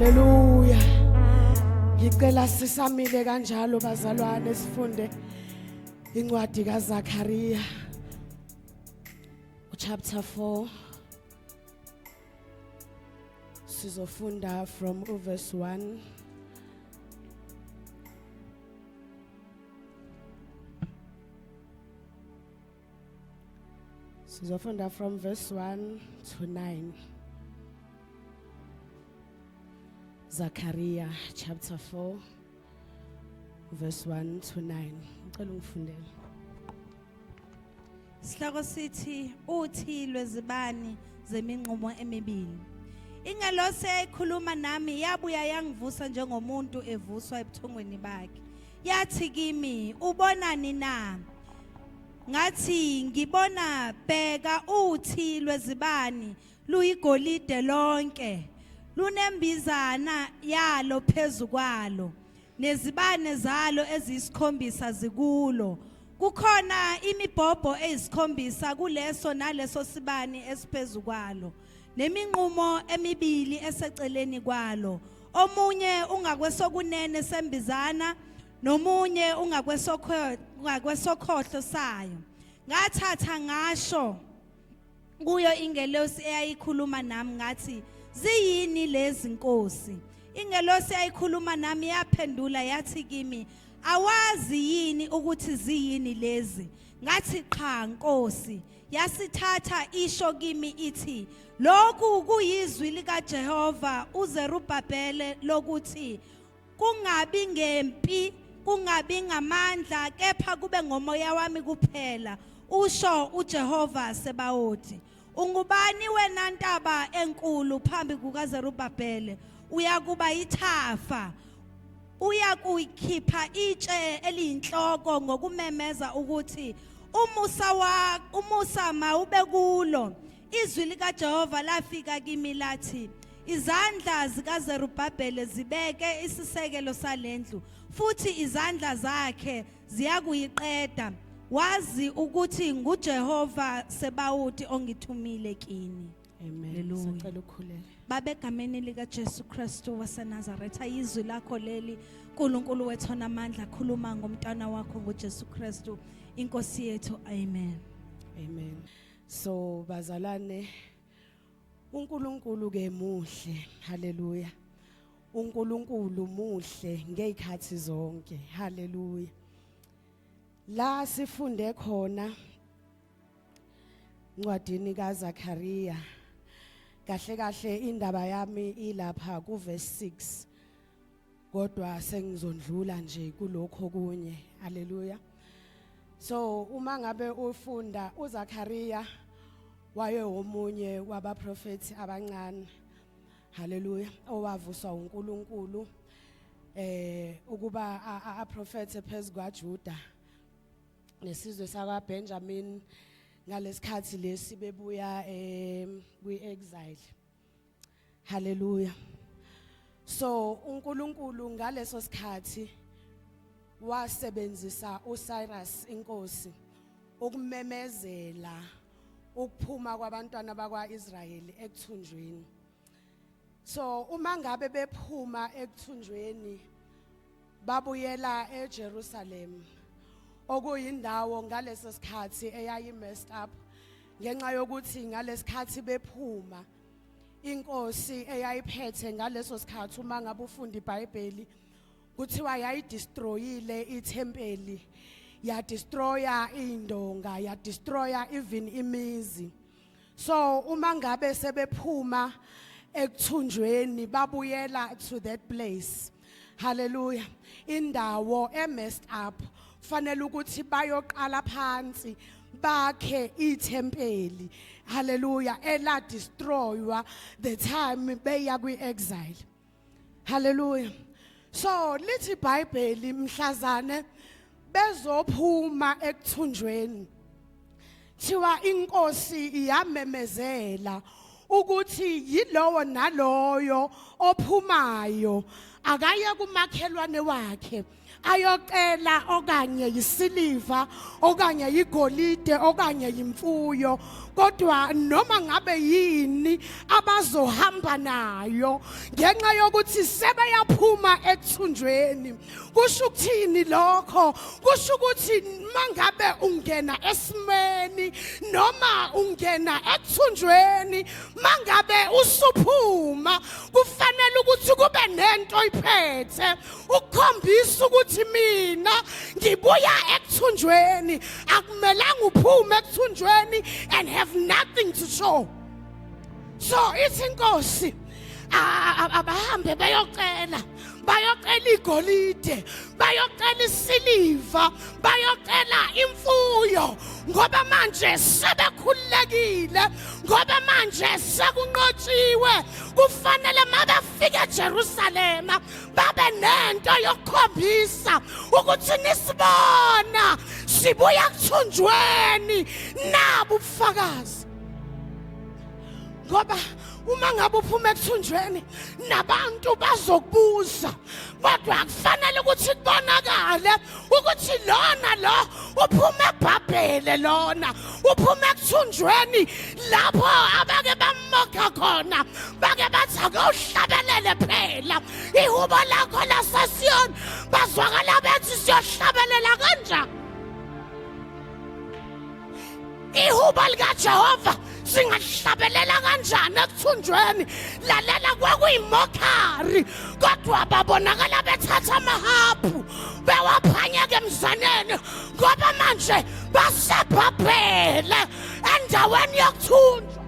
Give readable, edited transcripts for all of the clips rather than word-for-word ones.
Haleluya. Ngicela sisamile kanjalo bazalwane sifunde incwadi kaZakhariya chapter 4. Sizofunda from verse 1. Sizofunda from verse 1 to 9. Zachariah chapter 4 verse 1 to 9. Ngicela ungifundele. Sihloko sithi uthi lwezibani zeminqumo emibili. Ingelosi eyayikhuluma nami yabuya yangivusa njengomuntu evuswa ebuthongweni bakhe. Yathi kimi, ubonani na? Ngathi ngibona bheka uthi lwezibani luyigolide lonke. Lunembizana yalo phezukwalo nezibane zalo ezisikhombisa zikulo. Kukhona imibhobho ezisikhombisa kuleso naleso sibani esiphezukwalo neminqumo emibili eseceleni kwalo. Omunye ungakwesokunene sembizana nomunye ungakwesokhohlo sayo. Ngathatha ngasho kuyo ingelosi eyayikhuluma nami ngathi, ziyini lezi nkosi? Ingelosi eyayikhuluma nami yaphendula yathi kimi, awazi yini ukuthi ziyini lezi? Ngathi qha nkosi. Yasithatha isho kimi ithi, lokhu kuyizwi likaJehova uZerubhabhele lokuthi kungabi ngempi, kungabi ngamandla, kepha kube ngomoya wami kuphela, usho uJehova Sebawothi. Ungubani wena ntaba enkulu phambi kukaZerubhabhele? Uyakuba ithafa, uyakuyikhipha itshe eliyinhloko ngokumemeza ukuthi umusa mawube kulo. Izwi likaJehova lafika kimi lathi, izandla zikaZerubhabhele zibeke isisekelo salendlu, futhi izandla zakhe ziyakuyiqeda. Wazi ukuthi nguJehova Sebawothi ongithumile kini. Amen. Sicela ukhuleke. Babe egameni likaJesu Kristu waseNazaretha, izwi lakho leli uNkulunkulu wethu onamandla khuluma ngomntwana wakho ngoJesu Kristu inkosi yethu. Amen. Amen. So bazalwane, uNkulunkulu ke muhle. Haleluya. uNkulunkulu muhle ngezikhathi zonke. Haleluya. La sifunde khona ncwadini kaZakhariya, kahle kahle indaba yami ilapha ku verse 6, kodwa sengizondlula nje kulokho kunye. Haleluya. So uma ngabe ufunda uZakhariya waye omunye wabaprofeti abancane, haleluya, owavuswa uNkulunkulu ukuba aprofete phezu kwaJuda nesizwe sakwaBenjamin ngalesikhathi lesi bebuya kwi-exile. Haleluya. So uNkulunkulu ngaleso sikhathi wasebenzisa uCyrus inkosi ukumemezela ukuphuma kwabantwana bakwaIsrayeli ekuthunjweni. So uma ngabe bephuma ekuthunjweni babuyela eJerusalem, okuyindawo ngaleso sikhathi eyayi messed up ngenxa yokuthi ngalesikhathi bephuma inkosi eyayiphethe ngaleso sikhathi, uma ngabe ufunda iBhayibheli, kuthiwa yayidestroyile ithempeli, yadestroya indonga, yadestroya even imizi. So uma ngabe sebephuma ekuthunjweni babuyela to that place, hallelujah, indawo messed up, fanele ukuthi bayoqala phansi bakhe ithempeli, hallelujah, ela destroywa the time beya kwi-exile. Hallelujah. So lithi iBhayibheli mhlazane bezophuma ekuthunjweni, thiwa inkosi iyamemezela ukuthi yilowo naloyo ophumayo akaye kumakhelwane wakhe, ayocela okanye yisiliva okanye igolide okanye imfuyo kodwa noma ngabe yini abazohamba nayo ngenxa yokuthi sebeyaphuma ekuthunjweni kusho ukuthini lokho kusho ukuthi mangabe ungena esimeni noma ungena ekuthunjweni mangabe usuphuma kufanele ukuthi kube nento oyiphethe ukukhombisa ukuthi mina ngibuya ekuthunjweni akumelanga uphume ekuthunjweni and have nothing to show. So ithi inkosi abahambe bayocela igolide bayocela isiliva bayocela imfuyo ngoba manje sebekhululekile ngoba manje sekunqotshiwe kufanele mabafika eJerusalem babe nento yokukhombisa ukuthi nisibona sibuya kuthunjweni nabo ubufakazi ngoba uma ngabe uphuma ekuthunjweni nabantu bazokubuza kodwa akufanele ukuthi kubonakale ukuthi lona lo uphuma eBhabhele lona uphuma ekuthunjweni lapho abake bamoka khona bake bathi akuhlabelele phela ihubo lakho laseSiyoni bazwakala bethi siyohlabelela kanjani ihubo likaJehova singahlabelela kanjani ekuthunjweni lalela kwakuyimokhari kodwa babonakala bethatha amahabhu bewaphanyeka emzaneni ngoba manje baseBhabhele endaweni yokuthunjwa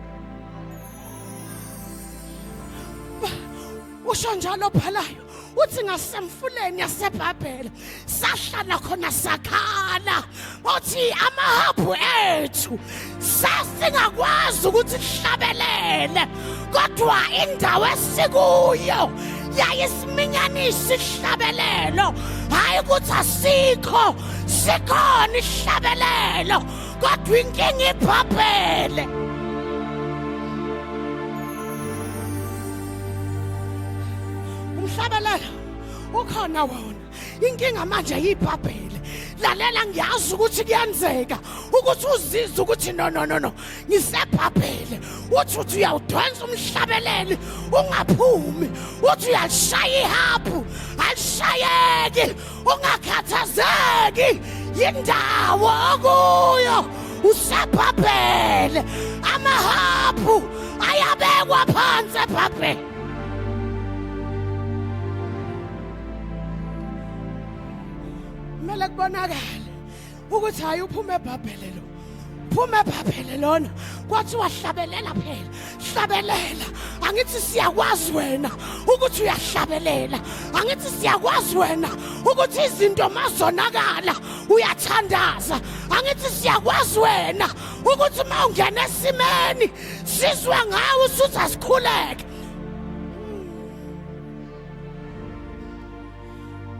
usho njalo phalayo uthi ngasemfuleni yaseBhabhele sahlala khona sakhala uthi amahabhu ethu sasingakwazi ukuthi sihlabelele kodwa indawo esikuyo yayisinyaniswa isihlabelelo hayi ukuthi asikho sikhona isihlabelelo kodwa inkinga iBhabhele umhlabelelo ukhona wona inkinga manje yiBhabhele lalela ngiyazi ukuthi kuyenzeka ukuthi uzizwe ukuthi no ngiseBhabhele uthi uyawudonsa umhlabeleli ungaphumi uthi uyashaya ihabhu alishayeki ungakhathazeki indawo okuyo useBhabhele amahabhu ayabekwa phansi eBhabhele mele kubonakala ukuthi hayi uphume eBhabhele lo phuma eBhabhele lona kwathi wahlabelela phela hlabelela angithi siyakwazi wena ukuthi uyahlabelela angithi siyakwazi wena ukuthi izinto mazonakala uyathandaza angithi siyakwazi wena ukuthi mawungena esimeni sizwe ngawe usuthi asikhuleke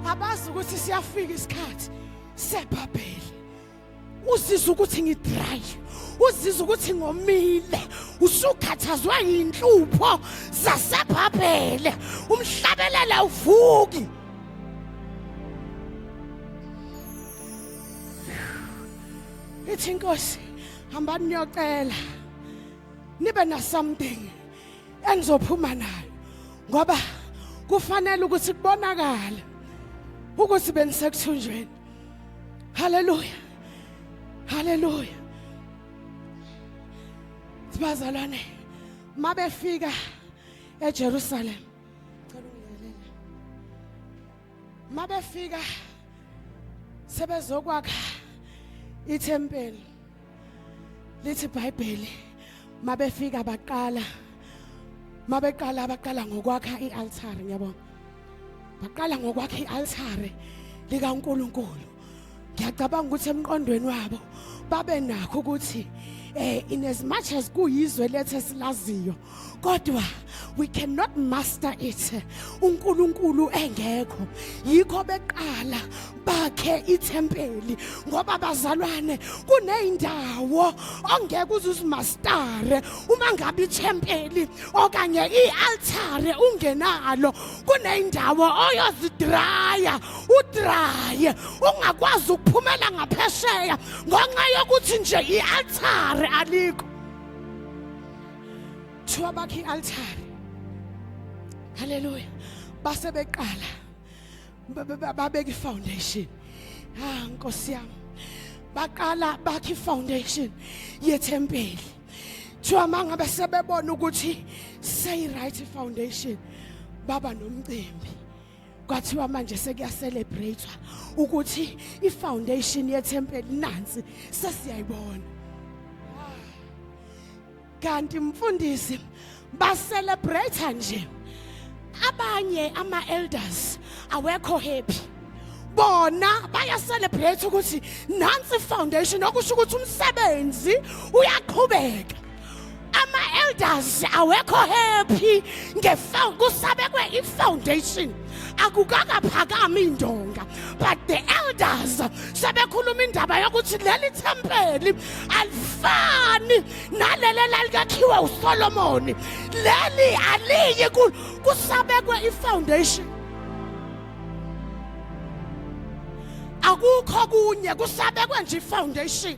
abazi ukuthi siyafika isikhathi seBhabhele uzizwa ukuthi ngidry uzizwa ukuthi ngomile usukhathazwa inhlupho zaseBhabhele umhlabelela uvuki ithi inkosi hambani niyocela nibe na something enizophuma nayo ngoba kufanele ukuthi kubonakala ukuthi benisekuthunjweni haleluya haleluya sibazalwane mabefika eJerusalem cela ungilalele mabefika sebezokwakha ithempeli lithi iBhayibheli mabefika baqala ngokwakha ialtar ngiyabona baqala ngokwakha ialtar likaNkulunkulu ngiyacabanga ukuthi emqondweni wabo babe nakho ukuthi in as much as kuyizwe lethe silaziyo kodwa we cannot master it uNkulunkulu engekho yikho beqala bakhe ithempeli ngoba bazalwane kuneyindawo ongeke uzuzimastare uma ngabe ithempeli okanye ialtare ungenalo kuneyindawo oyozidraya udraye ungakwazi ukuphumela ngaphesheya ngonxa yokuthi nje ialtare alikho Chwabaki altar. Hallelujah. Base beqala. Babeki foundation. Nkosi yami. Baqala bakhi foundation yethempeli. Chwama ngabe sebebona ukuthi say right foundation baba nomcimbi. Kwathiwa manje sekuya celebrate ukuthi ifoundation yethempeli nansi sesiyayibona. Kanti mfundisi ba celebrate nje abanye ama elders awekho happy bona baya celebrate ukuthi nansi foundation okusho ukuthi umsebenzi uyaqhubeka ama elders awekho happy kusabekwe ifoundation akukakaphakama indonga but the elders sebekhuluma indaba yokuthi leli thempeli alifani naleli lalikakhiwa uSolomon leli aliyi kusabekwe ifoundation akukho kunye kusabekwe nje ifoundation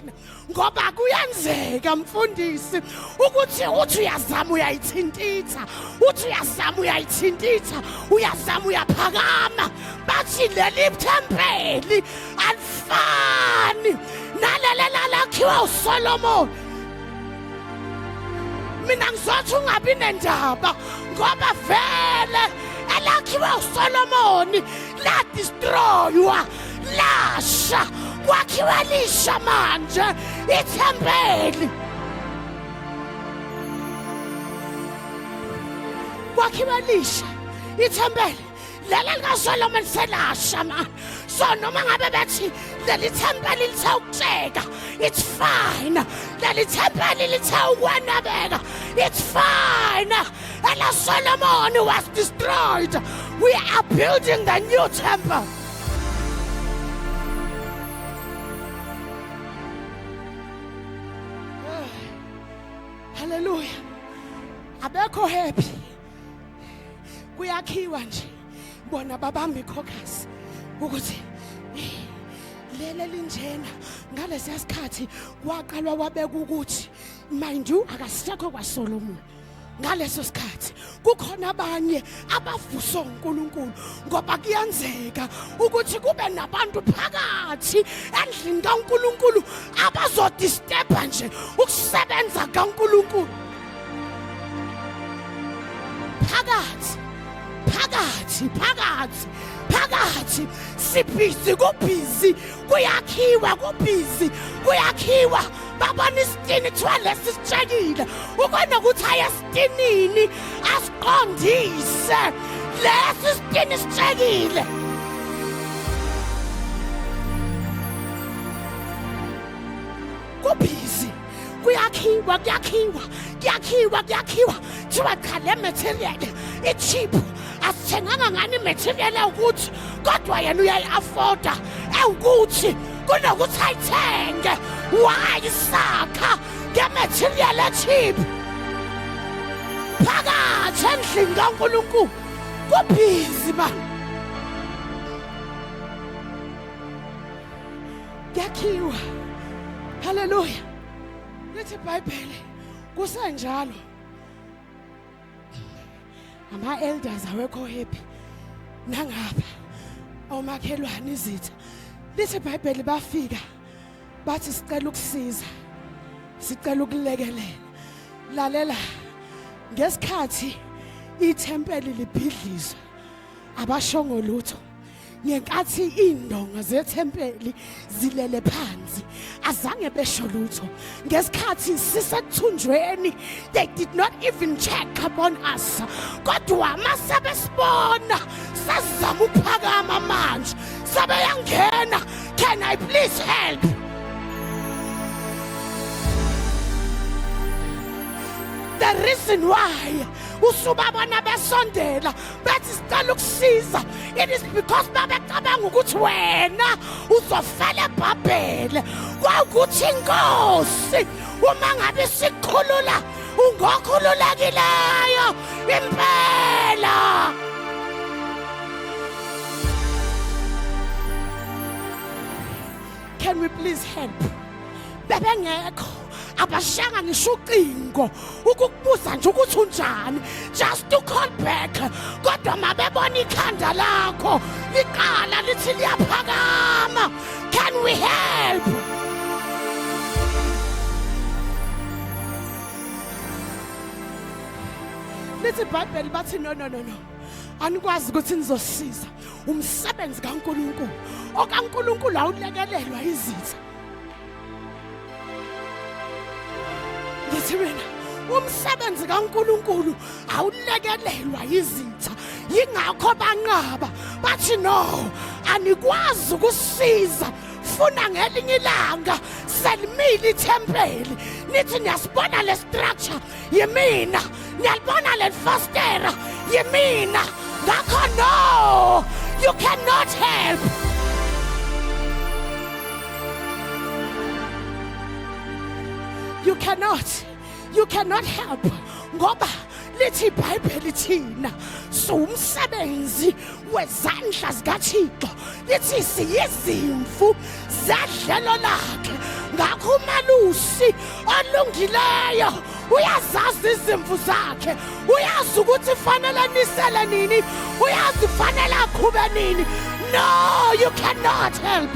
ngoba kuyenzeka mfundisi ukuthi uthi uyazama uyayithintitha uthi uyazama uyayithintitha uyazama uyaphakama bathi leli thempeli alifani naleli lakhiwa uSolomon mina ngizothi ungabi nendaba ngoba vele elakhiwa uSolomon la destroywa lasha kwakhiwa lisha manje ithempeli kwakhiwa lisha ithempeli leli likaSolomon selasha man so noma ngabe bathi leli thempeli lithe ukutsheka it's fine leli thempeli lithe ukwanabeka it's fine and Solomon was destroyed we are building the new temple. Hallelujah. Abekho happy. Kuyakhiwa nje. Bona babamba ikhokasi ukuthi lele linjena ngalesi sikhathi kwaqalwa wabeka ukuthi mind you akasisekho kwaSolomon. Ngaleso sikhathi kukhona abanye abavuso uNkulunkulu ngoba kuyenzeka ukuthi kube nabantu phakathi endlini kaNkulunkulu abazodisturb nje ukusebenza kaNkulunkulu phakathi sibhizi kubhizi kuyakhiwa babona isitini kuthiwa lesi sitshekile ukona ukuthi ayesitinini asiqondise lesi sitini sitshekile kubhizi kuyakhiwa thiwa cha le material i-cheap asithenganga ngani material ukuthi kodwa yena uyayi-afforda ewukuthi kunokuthi ayithenge wayisakha ngematerial e-cheap phakathi endlini kaNkulunkulu kubhizi man kuyakhiwa haleluya lithi iBhayibheli kusenjalo ama-elders awekho happy nangapha omakhelwane izitha lithi iBhayibheli bafika bathi sicela ukusiza sicela ukulekelela lalela ngesikhathi ithempeli libhidlizwa abashongo lutho ngenkathi indonga zethempeli zilele phansi azange besho lutho ngesikhathi sisekuthunjweni they did not even check upon us kodwa masebesibona sazama ukuphakama manje sebeyangena can I please help reason why usubabona besondela bethi sicela ukusiza, it is because babecabanga ukuthi wena uzofela eBhabhele. Kwawukuthi inkosi uma ngabe sikhulula ungokhululekileyo impela. Can we please help? Bebengekho abashanga ngisho ucingo ukukubuza nje ukuthi unjani, just to call back. Kodwa mabebona ikhanda lakho liqala lithi liyaphakama. Can we help? Lithi iBhayibheli bathi no, anikwazi ukuthi nizosiza umsebenzi kaNkulunkulu. OkaNkulunkulu awulekelelwa izitha. Ngithi mina umsebenzi kaNkulunkulu awulekelelwa izitha. Yingakho banqaba bathi no, anikwazi ukusiza. Funa ngelinye ilanga selimile ithempeli. Nithi niyasibona le structure yimina, niyalibona le fastera yimina. Ngakho no, you cannot help. You cannot help. Ngoba lithi iBhayibheli thina sumsebenzi wezandla zikaThixo. Lithi siyizimvu zedlelo lakhe. Ngakho umalusi olungileyo uyazazi izimvu zakhe, uyazi ukuthi fanele nisele nini, uyazi fanele aqhube nini. No, you cannot help.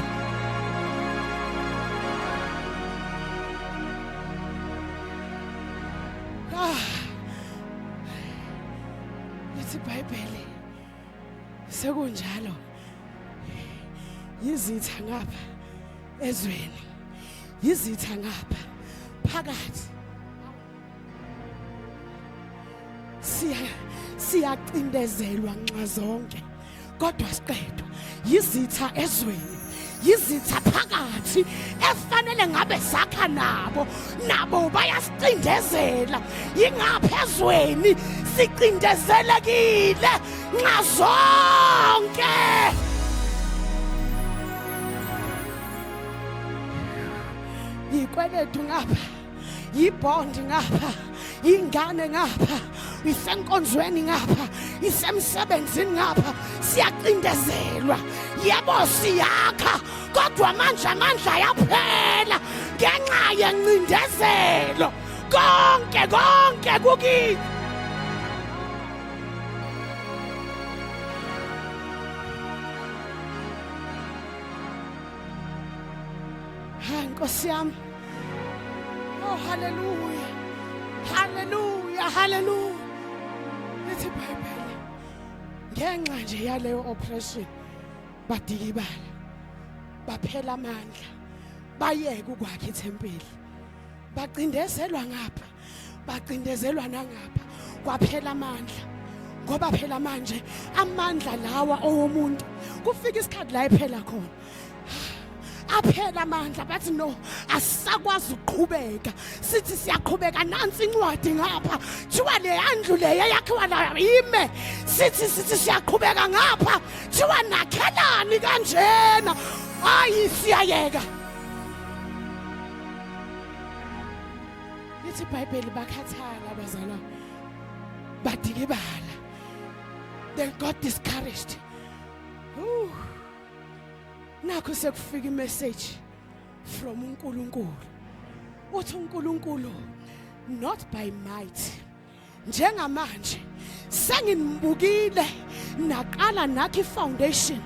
Lithi iBhayibheli sekunjalo, yizitha ngapha ezweni, yizitha ngapha phakathi. Siyacindezelwa nxa zonke, kodwa siqedwa yizitha ezweni, yizitha phakathi efanele ngabe sakha nabo bayasicindezela. Yingapha ezweni sicindezelekile nxa zonke. Yikweletu ngapha, yibhondi ngapha, ingane ngapha, isenkonzweni ngapha, isemsebenzini ngapha, siyacindezelwa. Yebo siyakha, kodwa manje amandla ayaphela ngenxa yencindezelo. Konke kukithi. Nkosi yami. Oh, hallelujah. Hallelujah, hallelujah. Lithi iBhayibheli ngenxa nje yaleyo operation badikibala, baphela amandla, bayeke ukwakha ithempeli. Bacindezelwa ngapha, bacindezelwa nangapha, kwaphela amandla. Ngoba phela manje amandla lawa owomuntu kufika isikhathi la ephela khona. Aphela amandla bathi no, asisakwazi ukuqhubeka. Sithi siyaqhubeka, nansi incwadi ngapha thiwa le yandlu le yakhiwa la ime. Sithi siyaqhubeka ngapha thiwa nakhelani kanjena. Hayi siyayeka. Lithi iBhayibheli bakhathala abazalwa, badikibala. They got discouraged. Nakho sekufika imessage from uNkulunkulu. Uthi uNkulunkulu, not by might. Njengamanje senginibukile naqala nakhi foundation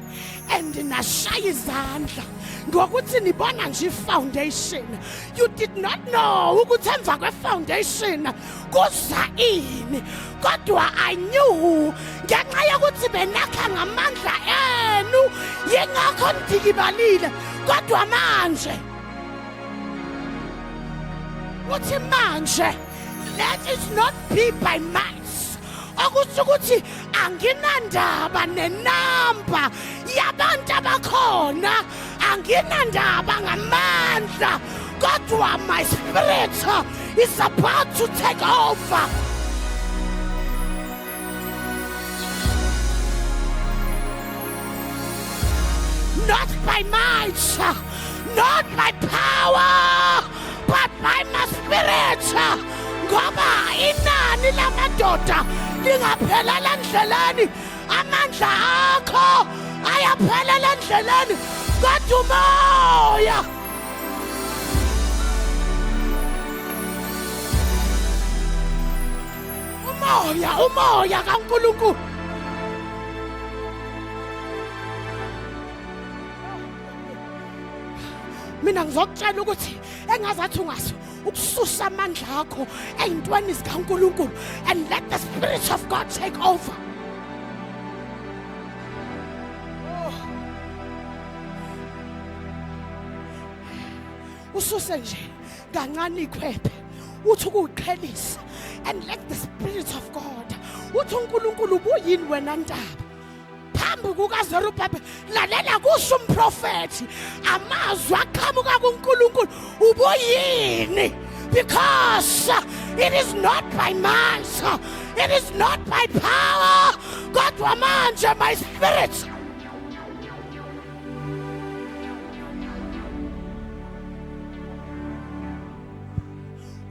and nashaya izandla ngokuthi nibona nje foundation. You did not know ukuthi emva kwe foundation kuza ini. Kodwa I knew ngenxa yokuthi benakha ngamandla enu, yingakho nidikibalile. Kodwa manje uthi manje, let it not be by might. Ukuthi ukuthi anginandaba nenamba yabantu abakhona, anginandaba ngamandla, kodwa my spirit is about to take over. not by might, not by power, but by my spirit. Ngoba inani lamadoda lingaphelele endleleni, amandla akho ayaphelele endleleni, kodwa umoya kaNkulunkulu. Mina ngizokutshela ukuthi engazathi ungazi ukususa amandla akho ey'ntweni zikaNkulunkulu and let the Spirit of God take over. Ususe nje kancane ikhwephe uthi ukuqhelisa and let the Spirit of God uthi uNkulunkulu ubuyini wena Ntaba. Phambi kukaZerubhabheli lalela kusho umprofethi amazwi aqhamuka kuNkulunkulu ubuyini, because it is not by might, it is not by power, kodwa manje my spirit.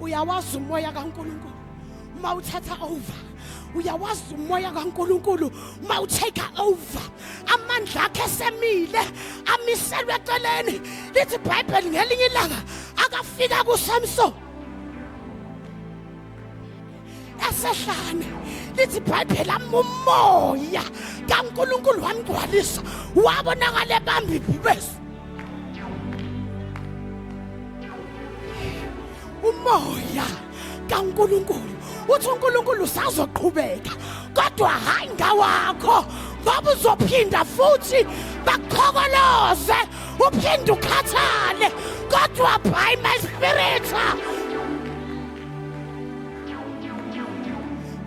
Uyawazi umoya kaNkulunkulu mawuthatha over, uyawazi umoya kaNkulunkulu mawutake over, amandla akhe semile amiselwe eceleni. Lithi iBhayibheli ngelinye ilanga akafika kuSamson esehlane, lithi iBhayibheli umoya kaNkulunkulu wamgcwalisa wabonakala ebamba ibhubesi. Umoya kaNkulunkulu uthi uNkulunkulu usazoqhubeka, kodwa hayi ngawakho, ngoba uzophinda futhi bakukhokoloze uphinde ukhathale, kodwa by my spirit,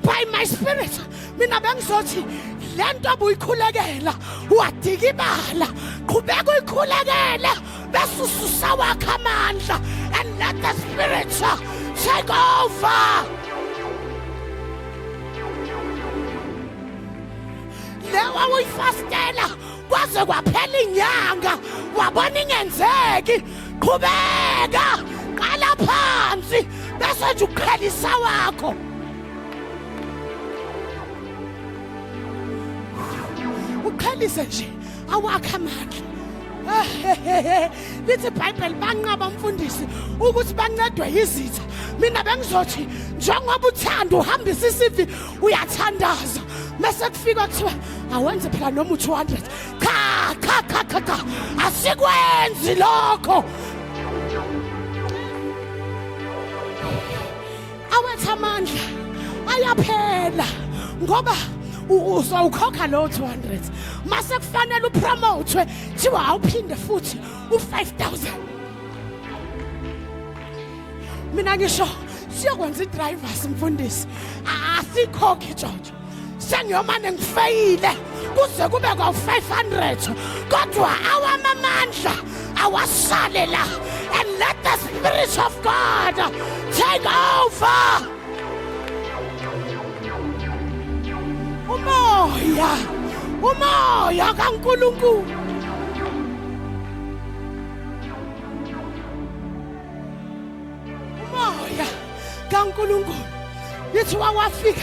by my spirit. Mina bengizothi lento obuyikhulekela wadika ibala, qhubeka uyikhulekele bese ususa wakho amandla and let the Spirit take over. Lewa uyifastela kwaze kwaphela inyanga wabona ingenzeki, qhubeka qala phansi bese nje uqhelisa wakho. Uqhelise nje awakho amandla. Lithi iBhayibheli banqaba umfundisi ukuthi bancedwe yizitha. Mina bengizothi njengoba uthanda uhambisa isivi uyathandaza, mase kufika kuthiwa awenze phela noma u200, cha asikwenzi lokho. Awethu amandla ayaphela ngoba uzawukhokha lo 200 mase kufanele upromote thiwa awuphinde futhi u5000. Mina ngisho siyokwenza idrivers mfundisi asikhokhi George, sengiyomane ngifeyile kuze kube kwa500, kodwa awamamandla awasale la and let the Spirit of God take over. Umoya kaNkulunkulu. Umoya kaNkulunkulu. Lithi wafika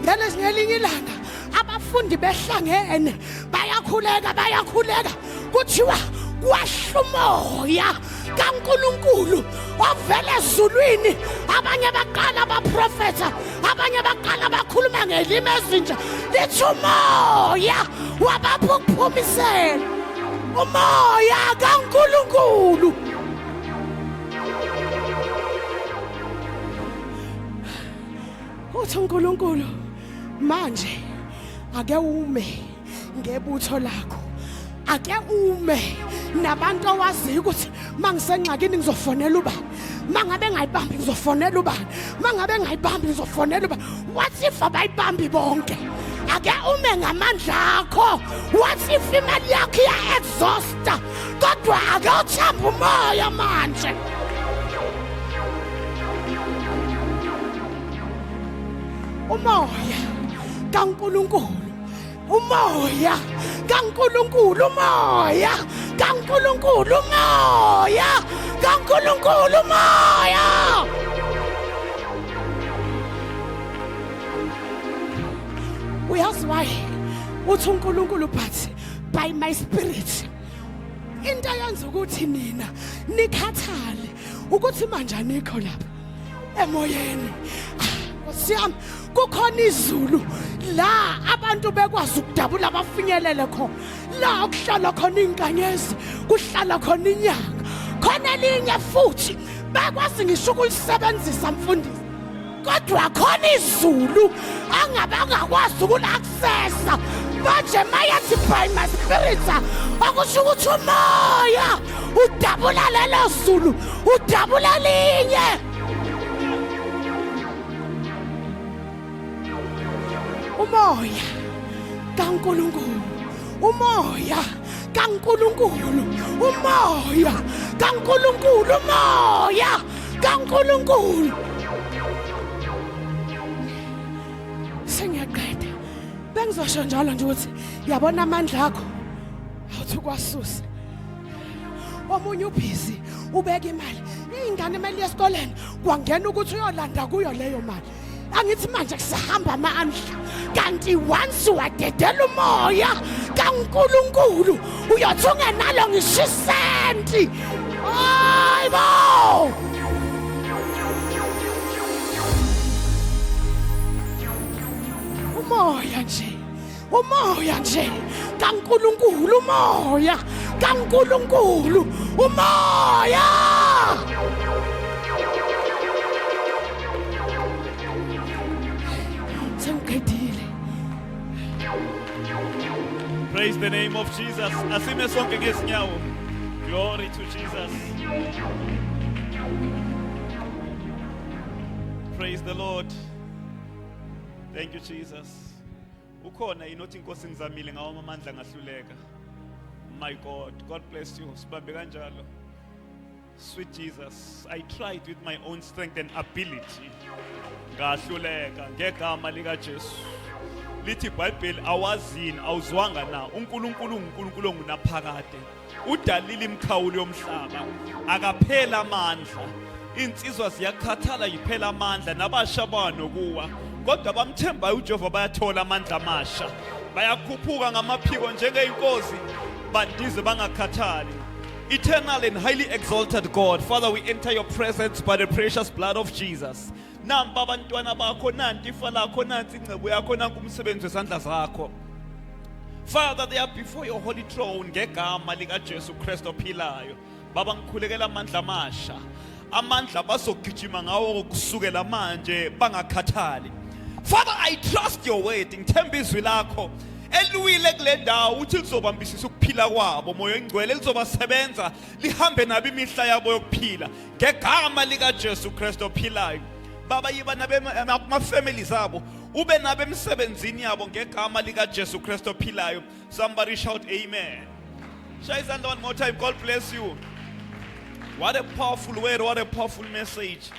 ngelinye ilanga abafundi behlangene bayakhuleka kuthiwa kwahla umoya kaNkulunkulu ovela ezulwini. Abanye baqala abaprofeta, abanye baqala bakhuluma ngelimi ezintsha. Lithi umoya wabaphumisela, umoya kaNkulunkulu. Uthi uNkulunkulu manje ake ume ngebutho lakho, ake ume nabantu owaziyo ukuthi mangisengxakini ngizofonela ubani, mangabe ngayibambi ngizofonela ubani, mangabe ngayibambi ngizofonela ubani. What if abayibambi bonke? Ake ume ngamandla akho. What if imali yakho iya-exhausta, kodwa ake uthembe umoya manje. Umoya kaNkulunkulu, umoya kaNkulunkulu umoya, kaNkulunkulu umoya, kaNkulunkulu umoya. Uyazi why uthi uNkulunkulu but by my spirit into yenza ukuthi nina nikhathale ukuthi manje anikho lapha emoyeni. Siyami kukhona izulu la abantu bekwazi ukudabula abafinyelele khona, la okuhlala khona inkanyezi, kuhlala khona inyanga, khona elinye futhi bekwazi ngisho ukulisebenzisa mfundisi, kodwa khona izulu angabangakwazi ukulaccessa. Manje mayathi by my spirit akusho ukuthi umoya udabula lelo zulu, udabula linye. Umoya kaNkulunkulu, umoya kaNkulunkulu, umoya kaNkulunkulu, umoya kaNkulunkulu. Sengiyaqeda bengizosho njalo nje ukuthi yabona amandla akho awuthi kwasusa. Omunye ubhizi ubeka imali, ingane imali yesikoleni kwangena ukuthi uyolanda kuyo leyo mali. Angithi manje kusahamba amandla, kanti once wadedela umoya kaNkulunkulu uyothi ungenalo ngisho isenti. Hayibo, umoya nje kaNkulunkulu, umoya kaNkulunkulu, umoya. Praise the name of Jesus. Asime sonke ngezinyawo. Glory to Jesus. Praise the Lord. Thank you, Jesus. Ukhona inothi inkosi ngizamile ngawo amandla ngahluleka. My God, God bless you. Sibambe kanjalo. Sweet Jesus, I tried with my own strength and ability. Ngahluleka ngegama lika Jesu. Lithi iBhayibheli awazini awuzwanga na uNkulunkulu ngunaphakade udalile imikhawulo yomhlaba akaphela amandla insizwa ziyakhathala yiphela amandla nabasha banokuwa kodwa bamthembayo uJehova bayathola amandla amasha bayakhuphuka ngamaphiko njengeinkosi bandize bangakhathali. Eternal and highly exalted God, Father, we enter your presence by the precious blood of Jesus. Namba abantwana bakho nanti ifa lakho nanti ingcebo yakho nanku umsebenzi wesandla zakho. Father, they are before your holy throne ngegama lika Jesu Kristu ophilayo. Baba ngikhulekela amandla amasha. Amandla bazogijima ngawo kusukela manje bangakhathali. Father, I trust your word. Ngithemba izwi lakho. Elwile kule ndawo uthi lizobambisisa ukuphila kwabo moya engcwele lizobasebenza lihambe nabo imihla yabo yokuphila ngegama lika Jesu Kristu ophilayo. Baba yiba nabe ma families abo ube nabe emsebenzini yabo ngegama lika Jesu Kristu ophilayo. Somebody shout amen. Shall I one more time? God bless you. What a powerful word, what a powerful message.